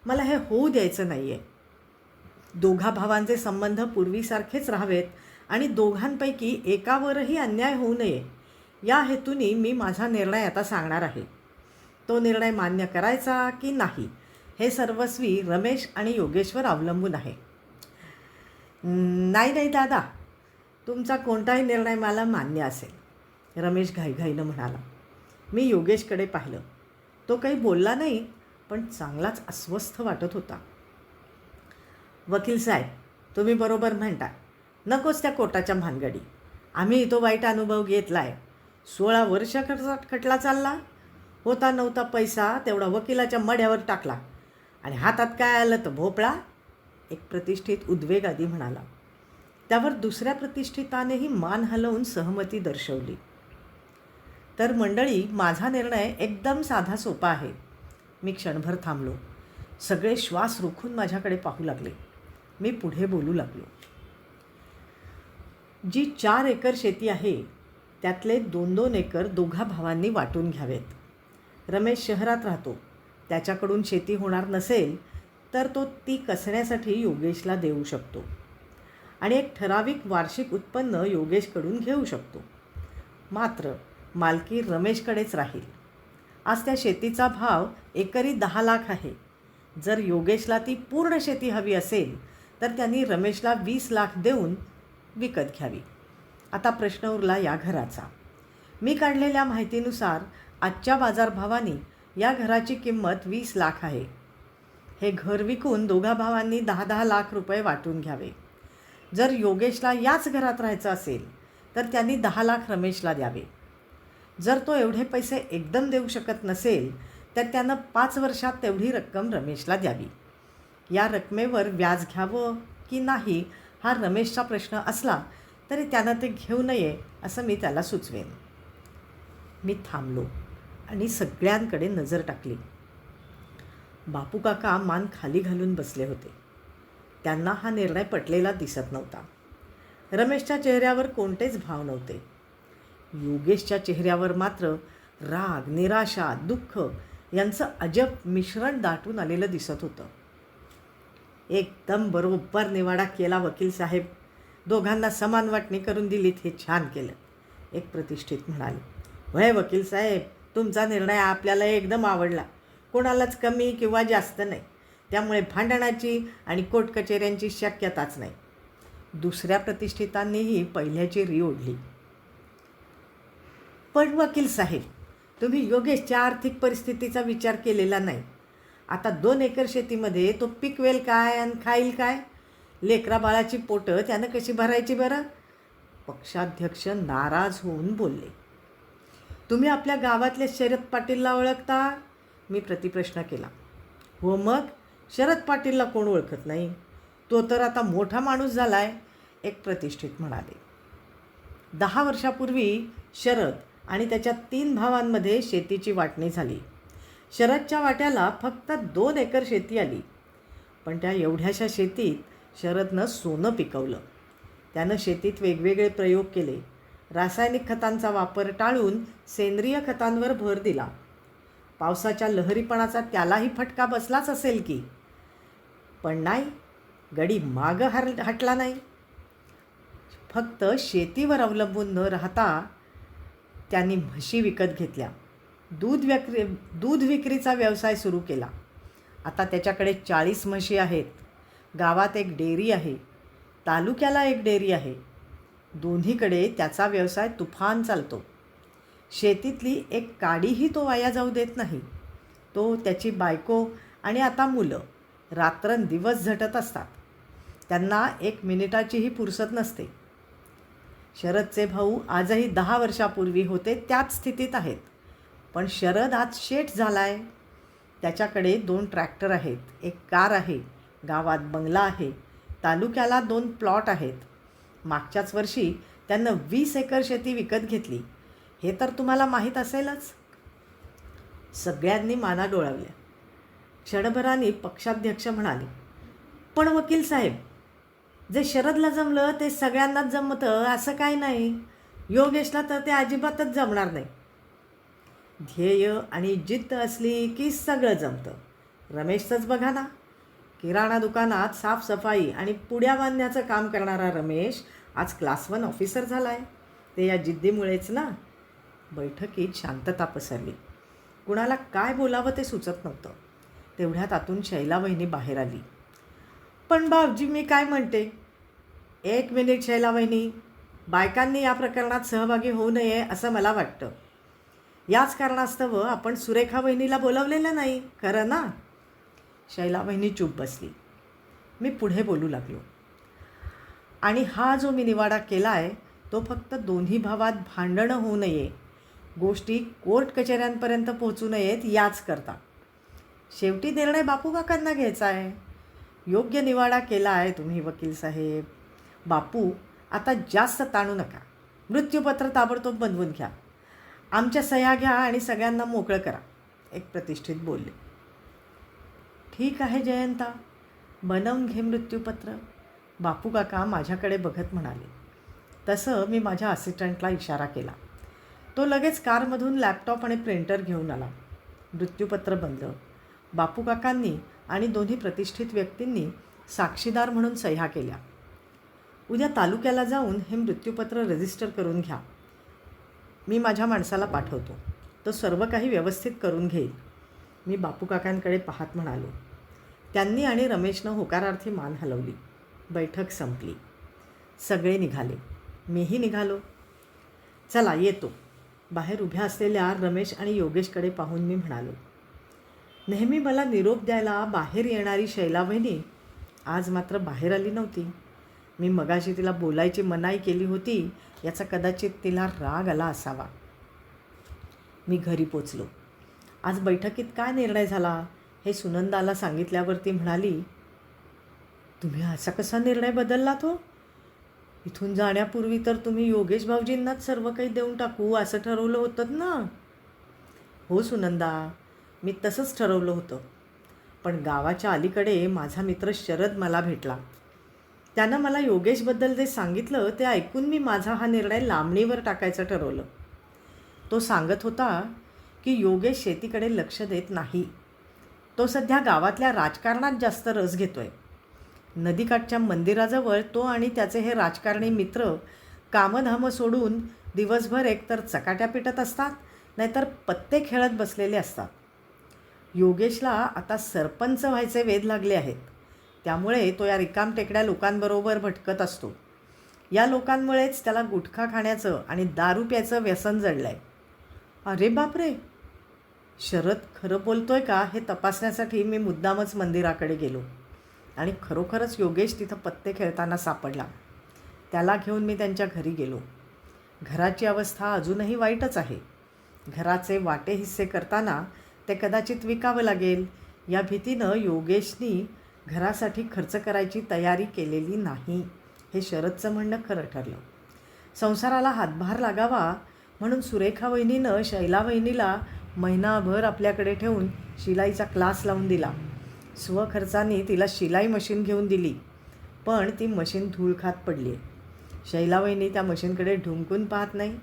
Speaker 1: मला हे होऊ द्यायचं नाही आहे. दोघा भावांचे संबंध पूर्वीसारखेच राहावेत आणि दोघांपैकी एकावरही अन्याय होऊ नये या हेतूने मी माझा निर्णय आता सांगणार आहे. तो निर्णय मान्य करायचा की नाही हे सर्वस्वी रमेश आणि योगेशवर अवलंबून आहे. नाही दादा, तुमचा कोणताही निर्णय मला मान्य असेल, रमेश घाईघाईनं म्हणाला. मी योगेशकडे पाहिलं. तो काही बोलला नाही, पण चांगलाच अस्वस्थ वाटत होता. वकील साहेब, तुम्ही बरोबर म्हणता. नकोच त्या कोर्टाच्या भानगडी. आम्ही तो वाईट अनुभव घेतला आहे. 16 वर्ष खटला चालला. होता नव्हता पैसा तेवढा वकिलाच्या मड्यावर टाकला आणि हातात काय आलं तर भोपळा, एक प्रतिष्ठित उद्वेगादी म्हणाला. त्यावर दुसऱ्या प्रतिष्ठितानेही मान हलवून सहमती दर्शवली. तर मंडळी, माझा निर्णय एकदम साधा सोपा आहे. मी क्षणभर थांबलो. सगळे श्वास रोखून माझ्याकडे पाहू लागले. मी पुढे बोलू लागलो. जी 4 एकर शेती आहे त्यातले 2-2 एकर दोघा भावांनी वाटून घ्यावेत. रमेश शहरात राहतो. त्याच्याकडून शेती होणार नसेल तर तो ती कसण्यासाठी योगेशला देऊ शकतो आणि एक ठराविक वार्षिक उत्पन्न योगेशकडून घेऊ शकतो. मात्र मालकी रमेशकडेच राहील. आज त्या शेतीचा भाव एकरी 10 लाख आहे. जर योगेशला ती पूर्ण शेती हवी असेल तर त्यांनी रमेशला 20 लाख देऊन विकत घ्यावी. आता प्रश्न उरला या घराचा. मी काढलेल्या माहितीनुसार आजच्या बाजारभावाने या घराची किंमत 20 लाख आहे. हे घर विकून दोघा भावांनी 10-10 लाख रुपये वाटून घ्यावे. जर योगेशला याच घरात राहायचं असेल तर त्यांनी 10 लाख रमेशला द्यावे. जर तो एवढे पैसे एकदम देऊ शकत नसेल तर त्यानं 5 वर्षात तेवढी रक्कम रमेशला द्यावी. या रकमेवर व्याज घ्यावं की नाही हा रमेशचा प्रश्न असला तरी त्यानं ते घेऊ नये असं मी त्याला सुचवेन. मी थांबलो आणि सगळ्यांकडे नजर टाकली. बापू काका मान खाली घालून बसले होते. त्यांना हा निर्णय पटलेला दिसत नव्हता. रमेशच्या चेहऱ्यावर कोणतेच भाव नव्हते. योगेशच्या चेहऱ्यावर मात्र राग, निराशा, दुःख यांचं अजब मिश्रण दाटून आलेलं दिसत होतं. एकदम बरोबर निवाडा केला वकील साहेब. दोघांना समान वाटणी करून दिलीत हे छान केलं, एक प्रतिष्ठित म्हणाले. होय वकील साहेब, तुमचा निर्णय आपल्याला एकदम आवडला. कोणालाच कमी किंवा जास्त नाही. त्यामुळे भांडणाची आणि कोर्ट कचेऱ्यांची शक्यताच नाही. दुसऱ्या प्रतिष्ठितांनीही पहिल्याची री ओढली. पण वकील साहेब, तुम्ही योगेशच्या आर्थिक परिस्थितीचा विचार केलेला नाही. आता 2 एकर शेतीमध्ये तो पिकवेल काय आणि खाईल काय? लेकरा बाळाची पोटं त्यानं कशी भरायची बरं? पक्षाध्यक्ष नाराज होऊन बोलले. तुम्ही आपल्या गावातले शरद पाटीलला ओळखता? मी प्रतिप्रश्न केला. हो मग, शरद पाटीलला कोण ओळखत नाही? तो तर आता मोठा माणूस झाला आहे, एक प्रतिष्ठित म्हणाले. 10 वर्षापूर्वी शरद आणि त्याच्या 3 भावांमध्ये शेतीची वाटणी झाली. शरदच्या वाट्याला फक्त 2 एकर शेती आली. पण त्या एवढ्याशा शेतीत शरदनं सोनं पिकवलं. त्यानं शेतीत वेगवेगळे प्रयोग केले. रासायनिक खतांचा वापर टाळून सेंद्रिय खतांवर भर दिला. पावसाच्या लहरीपणाचा त्यालाही फटका बसलाच असेल की. पण नाही, गडी मागं हटला नाही. फक्त शेतीवर अवलंबून न राहता त्यांनी म्हशी विकत घेतल्या. दूध विक्रीचा व्यवसाय सुरू केला. आता त्याच्याकडे 40 म्हशी आहेत. गावात एक डेअरी आहे. तालुक्याला एक डेअरी आहे. दोन्हीकडे त्याचा व्यवसाय तुफान चालतो. शेतीतली एक काडीही तो वाया जाऊ देत नाही. तो, त्याची बायको आणि आता मुलं रात्रंदिवस झटत असतात. त्यांना 1 मिनिटाचीही फुरसत नसते. शरदचे भाऊ आजही 10 वर्षापूर्वी होते त्याच स्थितीत आहेत. पण शरद आज शेठ झाला आहे. त्याच्याकडे 2 ट्रॅक्टर आहेत, 1 कार आहे, गावात बंगला आहे, तालुक्याला 2 प्लॉट आहेत. मागच्याच वर्षी त्यानं 20 एकर शेती विकत घेतली. हे तर तुम्हाला माहीत असेलच. सगळ्यांनी माना डोळावल्या. क्षणभराने पक्षाध्यक्ष म्हणाले, पण वकील साहेब, जे शरदला जमलं ते सगळ्यांनाच जमतं असं काय नाही. योगेशला तर ते अजिबातच जमणार नाही. ध्येय आणि जिद्द असली की सगळं जमतं. रमेशचंच बघा ना. किराणा दुकानात साफसफाई आणि पुड्या बांधण्याचं काम करणारा रमेश आज क्लास 1 ऑफिसर झाला आहे. ते या जिद्दीमुळेच ना. बैठकीत शांतता पसरली. कुणाला काय बोलावं ते सुचत नव्हतं. तेवढ्यात आतून शैलावहिनी बाहेर आली. पण भाऊजी, मी काय म्हणते. 1 मिनिट शैलावहिनी. बायकांनी या प्रकरणात सहभागी होऊ नये असं मला वाटतं. याच कारणास्तव आपण सुरेखा वहिनीला बोलावलेलं नाही, खरं ना? शैलावहिनी चूप बसली. मी पुढे बोलू लागलो. आणि हा जो मी निवाडा केला आहे तो फक्त दोन्ही भावात भांडणं होऊ नये, गोष्टी कोर्ट कचेऱ्यांपर्यंत पोहोचू नयेत याच करता. शेवटी निर्णय बापू काकांना घ्यायचा आहे. योग्य निवाडा केला आहे तुम्ही वकील साहेब. बापू, आता जास्त ताणू नका. मृत्यूपत्र ताबडतोब बनवून घ्या. आमच्या सह्या घ्या आणि सगळ्यांना मोकळं करा, एक प्रतिष्ठित बोलले. ठीक आहे जयंता, बनवून घे मृत्यूपत्र, बापू काका माझ्याकडे बघत म्हणाले. तसं मी माझ्या असिस्टंटला इशारा केला. तो लगेच कारमधून लॅपटॉप आणि प्रिंटर घेऊन आला. मृत्यूपत्र बनलं. बापू काकांनी आणि दोन्ही प्रतिष्ठित व्यक्तींनी साक्षीदार म्हणून सह्या केल्या. उद्या तालुक्याला जाऊन हे मृत्यूपत्र रजिस्टर करून घ्या. मी माझ्या माणसाला पाठवतो. तो सर्व काही व्यवस्थित करून घेईल. मी बापू काकांकडे पाहत म्हणालो. त्यांनी आणि रमेशनं होकारार्थी मान हलवली. बैठक संपली. सगळे निघाले. मीही निघालो. चला येतो. बाहेर उभ्या असलेल्या रमेश आणि योगेशकडे पाहून मी म्हणालो. नेहमी मला निरोप द्यायला बाहेर येणारी शैलावहिनी आज मात्र बाहेर आली नव्हती. मी मगाशी तिला बोलायची मनाई केली होती याचा कदाचित तिला राग आला असावा. मी घरी पोचलो. आज बैठकीत काय निर्णय झाला हे सुनंदाला सांगितल्यावर ती म्हणाली, तुम्ही असा कसा निर्णय बदललात हो? इथून जाण्यापूर्वी तर तुम्ही योगेश भाऊजींनाच सर्व काही देऊन टाकू असं ठरवलं होतं ना? हो सुनंदा, मी तसंच ठरवलं होतं. पण गावाच्या अलीकडे माझा मित्र शरद मला भेटला. त्यानं मला योगेशबद्दल जे सांगितलं ते ऐकून मी माझा हा निर्णय लांबणीवर टाकायचं ठरवलं. तो सांगत होता की योगेश शेतीकडे लक्ष देत नाही. तो सध्या गावातल्या राजकारणात जास्त रस घेतोय. नदीकाठच्या मंदिराजवळ तो आणि त्याचे हे राजकारणी मित्र कामधामं सोडून दिवसभर एकतर चकाट्या पिटत असतात नाहीतर पत्ते खेळत बसलेले असतात. योगेशला आता सरपंच व्हायचे वेध लागले आहेत. त्यामुळे तो या रिकामटेकड्या लोकांबरोबर भटकत असतो. या लोकांमुळेच त्याला गुटखा खाण्याचं आणि दारू प्यायचं व्यसन जडलं आहे. अरे बापरे, शरद खरं बोलतोय का हे तपासण्यासाठी मी मुद्दामच मंदिराकडे गेलो आणि खरोखरच योगेश तिथं पत्ते खेळताना सापडला. त्याला घेऊन मी त्यांच्या घरी गेलो. घराची अवस्था अजूनही वाईटच आहे. घराचे वाटे हिस्से करताना ते कदाचित विकावं लागेल या भीतीनं योगेशनी घरासाठी खर्च करायची तयारी केलेली नाही. हे शरदचं म्हणणं खरं ठरलं. संसाराला हातभार लागावा म्हणून सुरेखा वहिनीनं शैला वहिनीला महिनाभर आपल्याकडे ठेवून शिलाईचा क्लास लावून दिला. स्वखर्चाने तिला शिलाई मशीन घेऊन दिली. पण ती मशीन धूळ खात पडली आहे. शैला वहिनी त्या मशीनकडे ढुंकून पाहत नाही.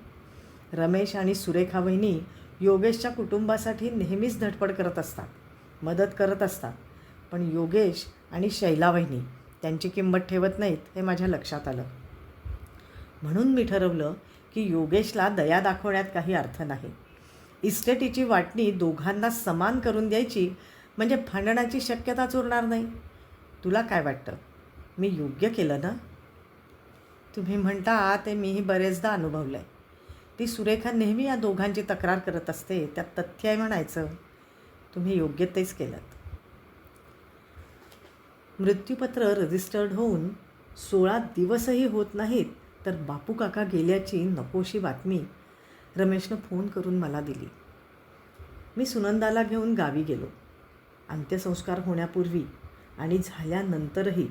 Speaker 1: रमेश आणि सुरेखा वहिनी योगेशच्या कुटुंबासाठी नेहमीच धडपड करत असतात, मदत करत असतात. पण योगेश आणि शैला वहिनी त्यांची किंमत ठेवत नाहीत हे माझ्या लक्षात आलं. म्हणून मी ठरवलं की योगेशला दया दाखवण्यात काही अर्थ नाही. इस्टेटीची वाटणी दोघांना समान करून द्यायची म्हणजे भांडणाची शक्यताच उरणार नाही. तुला काय वाटतं, मी योग्य केलं ना? तुम्ही म्हणता ते मीही बरेचदा अनुभवलं आहे. ती सुरेखा नेहमी या दोघांची तक्रार करत असते. त्यात तथ्य आहे म्हणायचं. तुम्ही योग्य तेच केलं. मृत्यूपत्र रजिस्टर्ड होऊन 16 दिवसही होत नाहीत तर बापू काका गेल्याची नकोशी बातमी रमेशनं फोन करून मला दिली. मी सुनंदाला घेऊन गावी गेलो. अंत्यसंस्कार होण्यापूर्वी आणि झाल्यानंतरही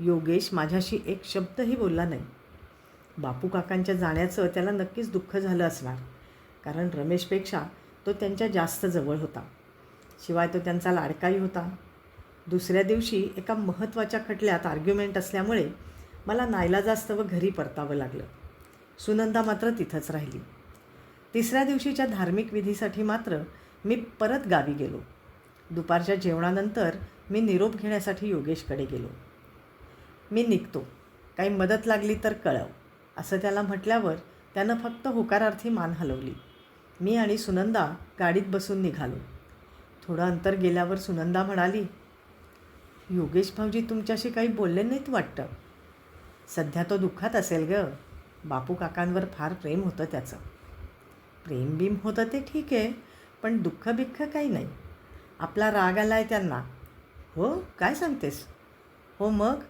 Speaker 1: योगेश माझ्याशी एक शब्दही बोलला नाही. बापू काकांच्या जाण्याचं त्याला नक्कीच दुःख झालं असणार, कारण रमेशपेक्षा तो त्यांच्या जास्त जवळ होता. शिवाय तो त्यांचा लाडकाही होता. दुसऱ्या दिवशी एका महत्त्वाच्या खटल्यात आर्ग्युमेंट असल्यामुळे मला नाईलाजास्तव घरी परतावं लागलं. सुनंदा मात्र तिथंच राहिली. तिसऱ्या दिवशीच्या धार्मिक विधीसाठी मात्र मी परत गावी गेलो. दुपारच्या जेवणानंतर मी निरोप घेण्यासाठी योगेशकडे गेलो. मी निघतो, काही मदत लागली तर कळव असं त्याला म्हटल्यावर त्यानं फक्त होकारार्थी मान हलवली. मी आणि सुनंदा गाडीत बसून निघालो. थोडं अंतर गेल्यावर सुनंदा म्हणाली, योगेश भाऊजी तुमच्याशी काही बोलले नाहीत वाटतं. सध्या तो दुःखात असेल गं. बापू काकांवर फार प्रेम होतं त्याचं. प्रेम बीम होतं ते ठीक आहे, पण दुःख बिख्ख काही नाही. आपला राग आला आहे त्यांना. हो, काय सांगतेस? हो मग,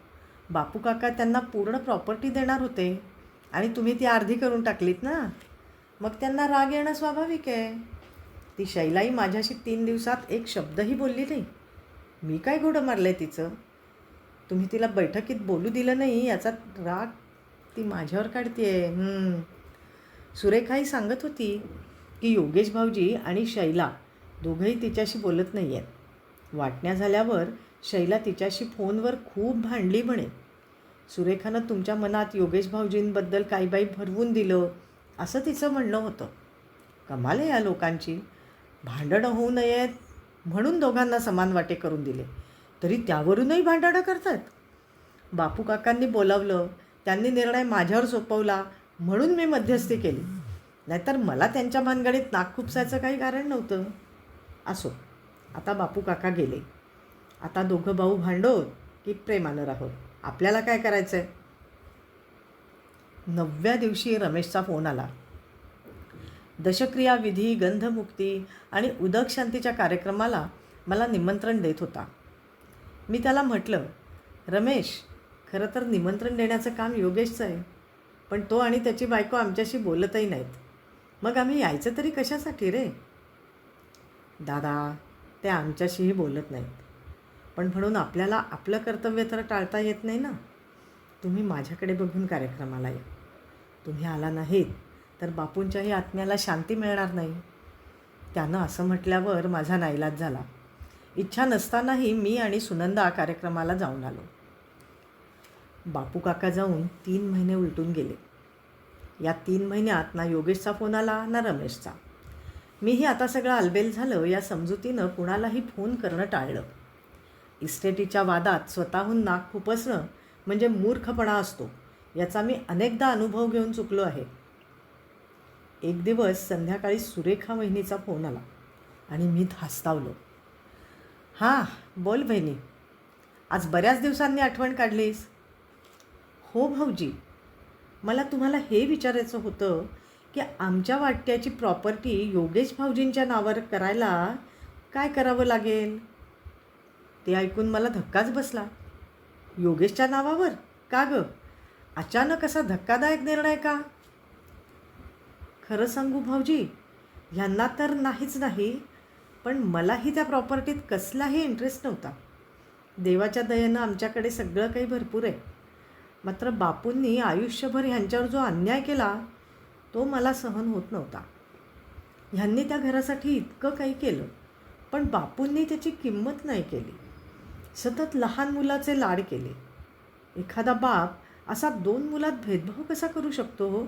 Speaker 1: बापू काका त्यांना पूर्ण प्रॉपर्टी देणार होते आणि तुम्ही ती अर्धी करून टाकलीत ना. मग त्यांना राग येणं स्वाभाविक आहे. ती शैलाई माझ्याशी 3 दिवसात एक शब्दही बोलली नाही. मी काय घोडं मारलं आहे तिचं? तुम्ही तिला बैठकीत बोलू दिलं नाही याचा राग ती माझ्यावर काढते आहे. सुरेखाही सांगत होती की योगेश भाऊजी आणि शैला दोघंही तिच्याशी बोलत नाही आहेत. वाटण्या झाल्यावर शैला तिच्याशी फोनवर खूप भांडली म्हणे. सुरेखानं तुमच्या मनात योगेश भाऊजींबद्दल काही बाई भरवून दिलं असं तिचं म्हणणं होतं. कमाल आहे या लोकांची. भांडणं होऊ नयेत म्हणून दोघांना समान वाटे करून दिले, तरी त्यावरूनही भांडणं करतात. बापू काकांनी बोलावलं, त्यांनी निर्णय माझ्यावर सोपवला म्हणून मी मध्यस्थी केली, नाहीतर मला त्यांच्या भानगडीत नाक खुपसायचं काही कारण नव्हतं. असो, आता बापू काका गेले. आता दोघं भाऊ भांडोत की प्रेमानं राहोत, आपल्याला काय करायचं आहे. 9व्या दिवशी रमेशचा फोन आला. दशक्रिया विधी, गंधमुक्ती आणि उदक शांतीच्या कार्यक्रमाला मला निमंत्रण देत होता. मी त्याला म्हटलं, रमेश, खरं तर निमंत्रण देण्याचं काम योगेशचं आहे, पण तो आणि त्याची बायको आमच्याशी बोलतही नाहीत. मग आम्ही यायचं तरी कशासाठी रे. दादा, ते आमच्याशीही बोलत नाहीत, पण म्हणून आपल्याला आपलं कर्तव्य तर टाळता येत नाही ना. तुम्ही माझ्याकडे बघून कार्यक्रमाला या. तुम्ही आला नाहीत तर बापूंच्याही आत्म्याला शांती मिळणार नाही. त्यानं असं म्हटल्यावर माझा नाईलाज झाला. इच्छा नसतानाही मी आणि सुनंदा कार्यक्रमाला जाऊन आलो. बापू काका जाऊन 3 महिने उलटून गेले. या 3 महिन्यात ना योगेशचा फोन आला ना रमेशचा. मीही आता सगळं आलबेल झालं या समजुतीनं कुणालाही फोन करणं टाळलं. इस्टेटीच्या वादात स्वतःहून नाक खुपसणं म्हणजे मूर्खपणा असतो, याचा मी अनेकदा अनुभव घेऊन चुकलो आहे. एक दिवस संध्याकाळी सुरेखा वहिनीचा फोन आला आणि मी धास्तावलो. हां, बोल बहिणी, आज बऱ्याच दिवसांनी आठवण काढलीस. हो भाऊजी, मला तुम्हाला हे विचारायचं होतं की आमच्या वाट्याची प्रॉपर्टी योगेश भाऊजींच्या नावावर करायला काय करावं लागेल. ते ऐकून मला धक्काच बसला. योगेशच्या नावावर का गं? अचानक असा धक्कादायक निर्णय का? खरं सांगू भाऊजी, ह्यांना तर नाहीच नाही, पण मलाही त्या प्रॉपर्टीत कसलाही इंटरेस्ट नव्हता. देवाच्या दयेनं आमच्याकडे सगळं काही भरपूर आहे. मात्र बापूंनी आयुष्यभर ह्यांच्यावर जो अन्याय केला तो मला सहन होत नव्हता. ह्यांनी त्या घरासाठी इतकं काही केलं, पण बापूंनी त्याची किंमत नाही केली. सतत लहान मुलाचे लाड केले. एखादा बाप असा 2 मुलात भेदभाव कसा करू शकतो हो?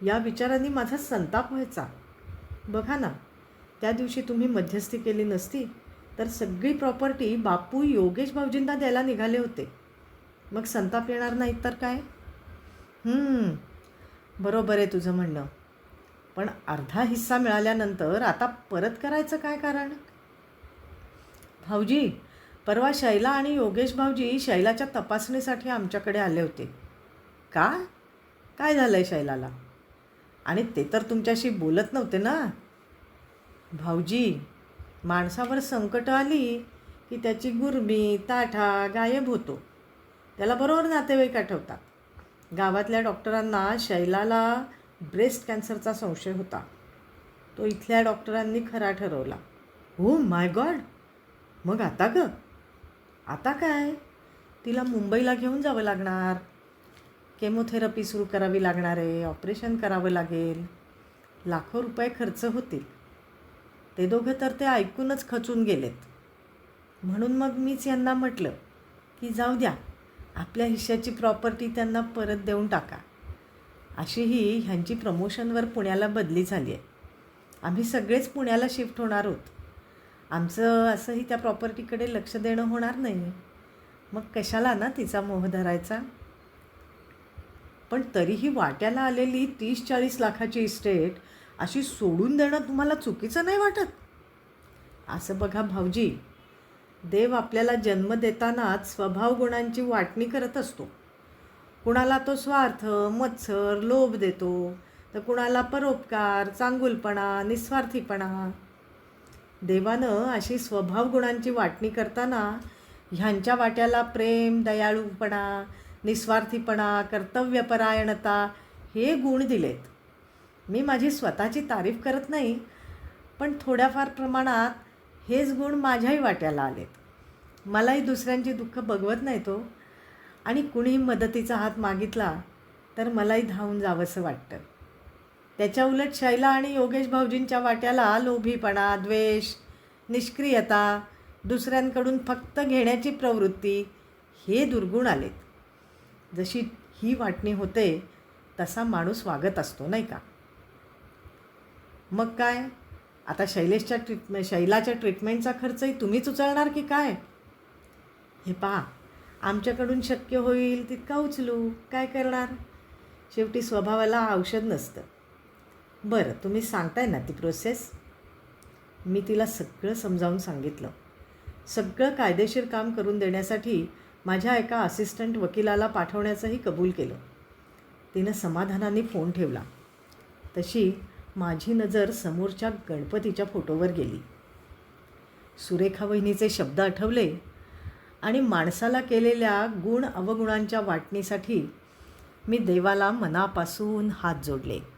Speaker 1: या विचारांनी माझा संताप व्हायचा. बघा ना, त्या दिवशी तुम्ही मध्यस्थी केली नसती तर सगळी प्रॉपर्टी बापू योगेश भाऊजींना द्यायला निघाले होते. मग संताप येणार नाहीत तर काय. बरोबर आहे तुझं म्हणणं, पण अर्धा हिस्सा मिळाल्यानंतर आता परत करायचं काय कारण. भाऊजी, परवा शैला आणि योगेश भाऊजी शैलाच्या तपासणीसाठी आमच्याकडे आले होते. का? काय झालं आहे शैलाला? आणि ते तर तुमच्याशी बोलत नव्हते ना. भाऊजी, माणसावर संकट आली की त्याची गुरमी ताठा गायब होतो. त्याला बरोबर नातेवाईक आठवतात. गावातल्या डॉक्टरांना शैलाला ब्रेस्ट कॅन्सरचा संशय होता. तो इथल्या डॉक्टरांनी खरा ठरवला. हो माय गॉड. मग आता गं? आता काय, तिला मुंबईला घेऊन जावं लागणार. केमोथेरपी सुरू करावी लागणार आहे. ऑपरेशन करावं लागेल. लाखो रुपये खर्च होतील. ते दोघं तर ते ऐकूनच खचून गेलेत. म्हणून मग मीच यांना म्हटलं की जाऊ द्या, आपल्या हिश्श्याची प्रॉपर्टी त्यांना परत देऊन टाका. अशीही ह्यांची प्रमोशनवर पुण्याला बदली झाली आहे. आम्ही सगळेच पुण्याला शिफ्ट होणार आहोत. आमचं असंही त्या प्रॉपर्टीकडे लक्ष देणं होणार नाही. मग कशाला ना तिचा मोह धरायचा. पण तरीही वाट्याला आलेली 30-40 लाखाची इस्टेट अशी सोडून देणं तुम्हाला चुकीचं नाही वाटत? असं बघा भाऊजी, देव आपल्याला जन्म देतानाच स्वभाव गुणांची वाटणी करत असतो. कुणाला तो स्वार्थ, मत्सर, लोभ देतो, तर कुणाला परोपकार, चांगुलपणा, निस्वार्थीपणा. देवानं अशी स्वभाव गुणांची वाटणी करताना ह्यांच्या वाट्याला प्रेम, दयाळूपणा, निस्वार्थीपणा, कर्तव्यपरायणता हे गुण दिलेत. मी माझी स्वतःची तारीफ करत नाही, पण थोड्याफार प्रमाणात हेच गुण माझ्याही वाट्याला आलेत. मलाही दुसऱ्यांची दुःख बघवत नाही तो, आणि कुणीही मदतीचा हात मागितला तर मलाही धावून जावंसं वाटतं. त्याच्या उलट शैला आणि योगेश भाऊजींच्या वाट्याला लोभीपणा, द्वेष, जशी ही वाटणी होते तसा माणूस वागत असतो नाही का. मग काय आता शैलाच्या ट्रीटमेंटचा खर्चही तुम्हीच उचलणार की काय. हे पहा, आमच्याकडून शक्य होईल तितका उचलू, काय करणार. शेवटी स्वभावाला औषध नसतं. बरं, तुम्ही सांगताय ना ती प्रोसेस. मी तिला सगळं समजावून सांगितलं. सगळं कायदेशीर काम करून देण्यासाठी माझ्या एका असिस्टंट वकिलाला पाठवण्याचंही कबूल केलं. तिनं समाधानाने फोन ठेवला. तशी माझी नजर समोरच्या गणपतीच्या फोटोवर गेली. सुरेखा वहिनीचे शब्द आठवले आणि माणसाला केलेल्या गुण अवगुणांच्या वाटणीसाठी मी देवाला मनापासून हात जोडले.